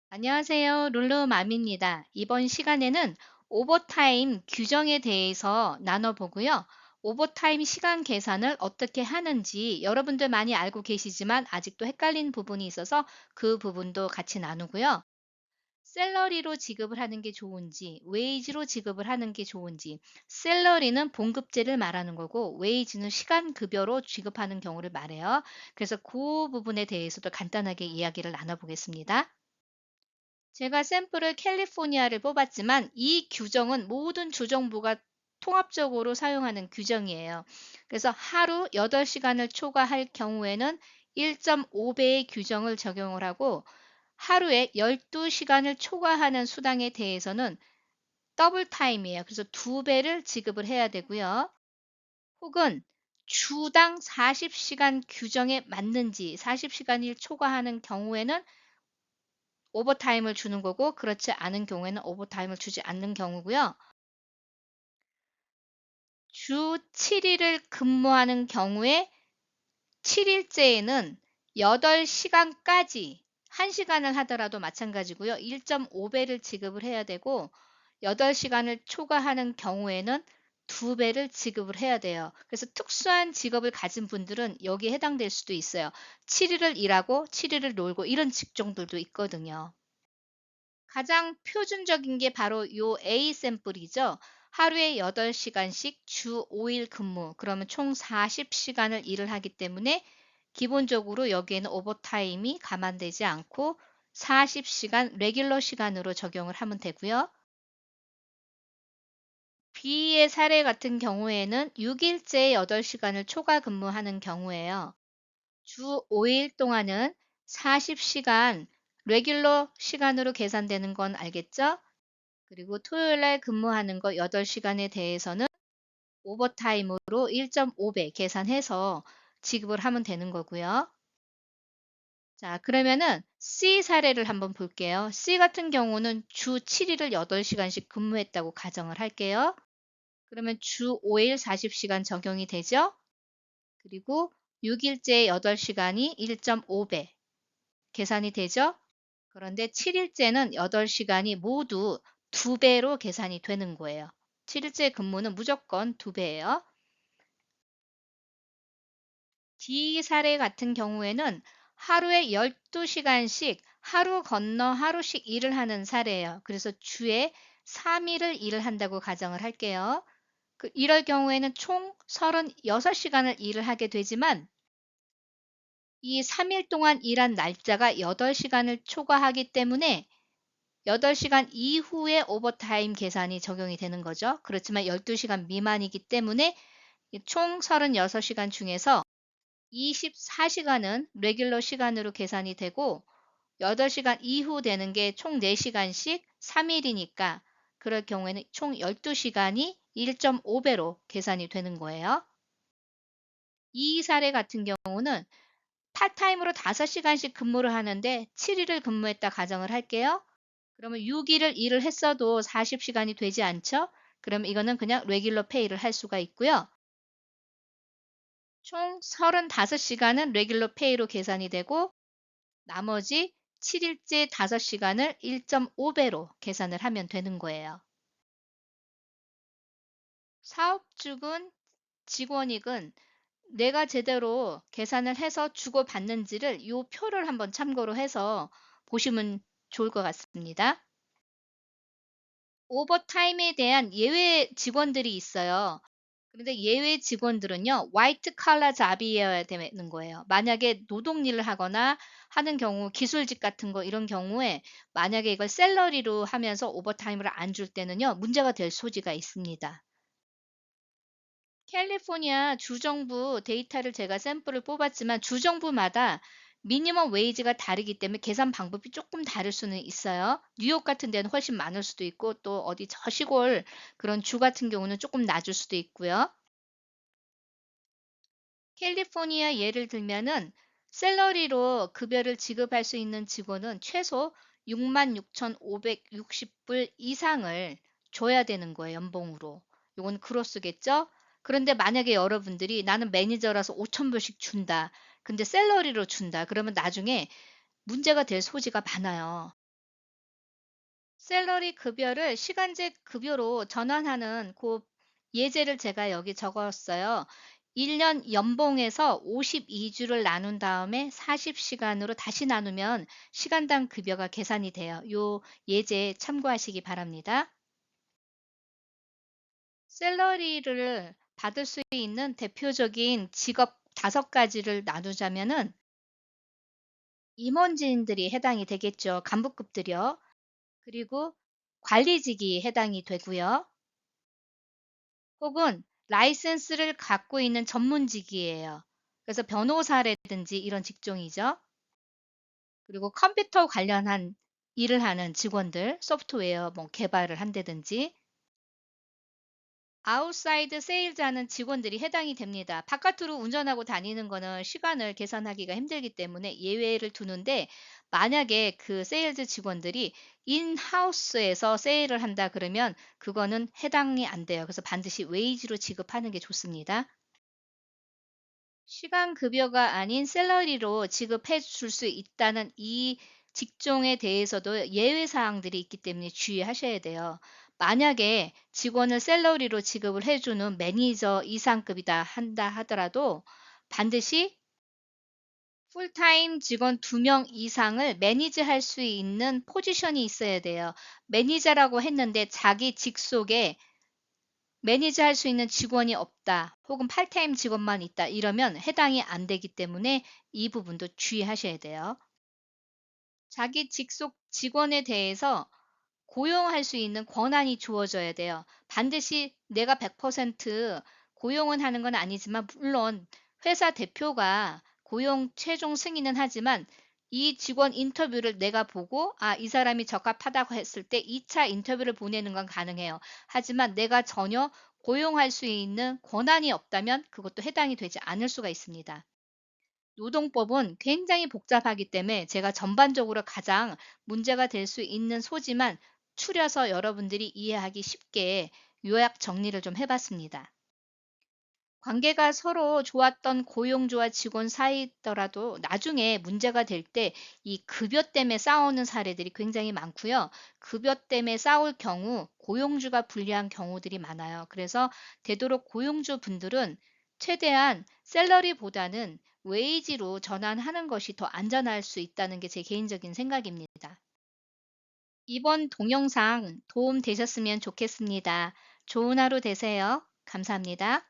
안녕하세요. 룰루맘입니다. 이번 시간에는 오버타임 규정에 대해서 나눠보고요. 오버타임 시간 계산을 어떻게 하는지 여러분들 많이 알고 계시지만 아직도 헷갈린 부분이 있어서 그 부분도 같이 나누고요. 샐러리로 지급을 하는 게 좋은지, 웨이지로 지급을 하는 게 좋은지, 샐러리는 봉급제를 말하는 거고, 웨이지는 시간 급여로 지급하는 경우를 말해요. 그래서 그 부분에 대해서도 간단하게 이야기를 나눠보겠습니다. 제가 샘플을 캘리포니아를 뽑았지만 이 규정은 모든 주정부가 통합적으로 사용하는 규정이에요. 그래서 하루 8시간을 초과할 경우에는 1.5배의 규정을 적용을 하고 하루에 12시간을 초과하는 수당에 대해서는 더블 타임이에요. 그래서 2배를 지급을 해야 되고요. 혹은 주당 40시간 규정에 맞는지 40시간을 초과하는 경우에는 오버타임을 주는 거고 그렇지 않은 경우에는 오버타임을 주지 않는 경우고요. 주 7일을 근무하는 경우에 7일째에는 8시간까지 1시간을 하더라도 마찬가지고요. 1.5배를 지급을 해야 되고 8시간을 초과하는 경우에는 2배를 지급을 해야 돼요. 그래서 특수한 직업을 가진 분들은 여기에 해당될 수도 있어요. 7일을 일하고 7일을 놀고 이런 직종들도 있거든요. 가장 표준적인 게 바로 요 A 샘플이죠. 하루에 8시간씩 주 5일 근무, 그러면 총 40시간을 일을 하기 때문에 기본적으로 여기에는 오버타임이 감안되지 않고 40시간 레귤러 시간으로 적용을 하면 되고요. B의 사례 같은 경우에는 6일째 8시간을 초과 근무하는 경우에요. 주 5일 동안은 40시간 레귤러 시간으로 계산되는 건 알겠죠? 그리고 토요일 날 근무하는 거 8시간에 대해서는 오버타임으로 1.5배 계산해서 지급을 하면 되는 거고요. 자, 그러면은 C 사례를 한번 볼게요. C 같은 경우는 주 7일을 8시간씩 근무했다고 가정을 할게요. 그러면 주 5일 40시간 적용이 되죠? 그리고 6일째 8시간이 1.5배 계산이 되죠? 그런데 7일째는 8시간이 모두 2배로 계산이 되는 거예요. 7일째 근무는 무조건 2배예요. D 사례 같은 경우에는 하루에 12시간씩 하루 건너 하루씩 일을 하는 사례예요. 그래서 주에 3일을 일을 한다고 가정을 할게요. 이럴 경우에는 총 36시간을 일을 하게 되지만 이 3일 동안 일한 날짜가 8시간을 초과하기 때문에 8시간 이후에 오버타임 계산이 적용이 되는 거죠. 그렇지만 12시간 미만이기 때문에 총 36시간 중에서 24시간은 레귤러 시간으로 계산이 되고 8시간 이후 되는 게 총 4시간씩 3일이니까 그럴 경우에는 총 12시간이 1.5배로 계산이 되는 거예요. 이 사례 같은 경우는 파타임으로 5시간씩 근무를 하는데 7일을 근무했다 가정을 할게요. 그러면 6일을 일을 했어도 40시간이 되지 않죠? 그럼 이거는 그냥 레귤러 페이를 할 수가 있고요. 총 35시간은 레귤러 페이로 계산이 되고 나머지 7일째 5시간을 1.5배로 계산을 하면 되는 거예요. 사업주군, 직원이군 내가 제대로 계산을 해서 주고받는지를 이 표를 한번 참고로 해서 보시면 좋을 것 같습니다. 오버타임에 대한 예외 직원들이 있어요. 그런데 예외 직원들은요, 화이트 칼라 잡이어야 되는 거예요. 만약에 노동 일을 하거나 하는 경우, 기술직 같은 거 이런 경우에 만약에 이걸 샐러리로 하면서 오버타임을 안 줄 때는요, 문제가 될 소지가 있습니다. 캘리포니아 주정부 데이터를 제가 샘플을 뽑았지만 주정부마다 미니멈 웨이지가 다르기 때문에 계산 방법이 조금 다를 수는 있어요. 뉴욕 같은 데는 훨씬 많을 수도 있고 또 어디 저 시골 그런 주 같은 경우는 조금 낮을 수도 있고요. 캘리포니아 예를 들면은 샐러리로 급여를 지급할 수 있는 직원은 최소 66,560불 이상을 줘야 되는 거예요, 연봉으로. 이건 그로스겠죠? 그런데 만약에 여러분들이 나는 매니저라서 5,000불씩 준다. 근데 샐러리로 준다. 그러면 나중에 문제가 될 소지가 많아요. 샐러리 급여를 시간제 급여로 전환하는 그 예제를 제가 여기 적었어요. 1년 연봉에서 52주를 나눈 다음에 40시간으로 다시 나누면 시간당 급여가 계산이 돼요. 요 예제 참고하시기 바랍니다. 샐러리를 받을 수 있는 대표적인 직업 5가지를 나누자면은 임원진들이 해당이 되겠죠. 간부급들이요. 그리고 관리직이 해당이 되고요. 혹은 라이센스를 갖고 있는 전문직이에요. 그래서 변호사라든지 이런 직종이죠. 그리고 컴퓨터 관련한 일을 하는 직원들, 소프트웨어 뭐 개발을 한다든지 아웃사이드 세일즈하는 직원들이 해당이 됩니다. 바깥으로 운전하고 다니는 거는 시간을 계산하기가 힘들기 때문에 예외를 두는데 만약에 그 세일즈 직원들이 인하우스에서 세일을 한다 그러면 그거는 해당이 안 돼요. 그래서 반드시 웨이지로 지급하는 게 좋습니다. 시간 급여가 아닌 샐러리로 지급해 줄 수 있다는 이 직종에 대해서도 예외 사항들이 있기 때문에 주의하셔야 돼요. 만약에 직원을 샐러리로 지급을 해 주는 매니저 이상급이다 한다 하더라도 반드시 풀타임 직원 2명 이상을 매니지할 수 있는 포지션이 있어야 돼요. 매니저라고 했는데 자기 직속에 매니지할 수 있는 직원이 없다. 혹은 팔타임 직원만 있다. 이러면 해당이 안 되기 때문에 이 부분도 주의하셔야 돼요. 자기 직속 직원에 대해서 고용할 수 있는 권한이 주어져야 돼요. 반드시 내가 100% 고용은 하는 건 아니지만 물론 회사 대표가 고용 최종 승인은 하지만 이 직원 인터뷰를 내가 보고 이 사람이 적합하다고 했을 때 2차 인터뷰를 보내는 건 가능해요. 하지만 내가 전혀 고용할 수 있는 권한이 없다면 그것도 해당이 되지 않을 수가 있습니다. 노동법은 굉장히 복잡하기 때문에 제가 전반적으로 가장 문제가 될 수 있는 소지만 추려서 여러분들이 이해하기 쉽게 요약 정리를 좀 해봤습니다. 관계가 서로 좋았던 고용주와 직원 사이더라도 나중에 문제가 될 때 이 급여 때문에 싸우는 사례들이 굉장히 많고요. 급여 때문에 싸울 경우 고용주가 불리한 경우들이 많아요. 그래서 되도록 고용주 분들은 최대한 샐러리보다는 웨이지로 전환하는 것이 더 안전할 수 있다는 게 제 개인적인 생각입니다. 이번 동영상 도움 되셨으면 좋겠습니다. 좋은 하루 되세요. 감사합니다.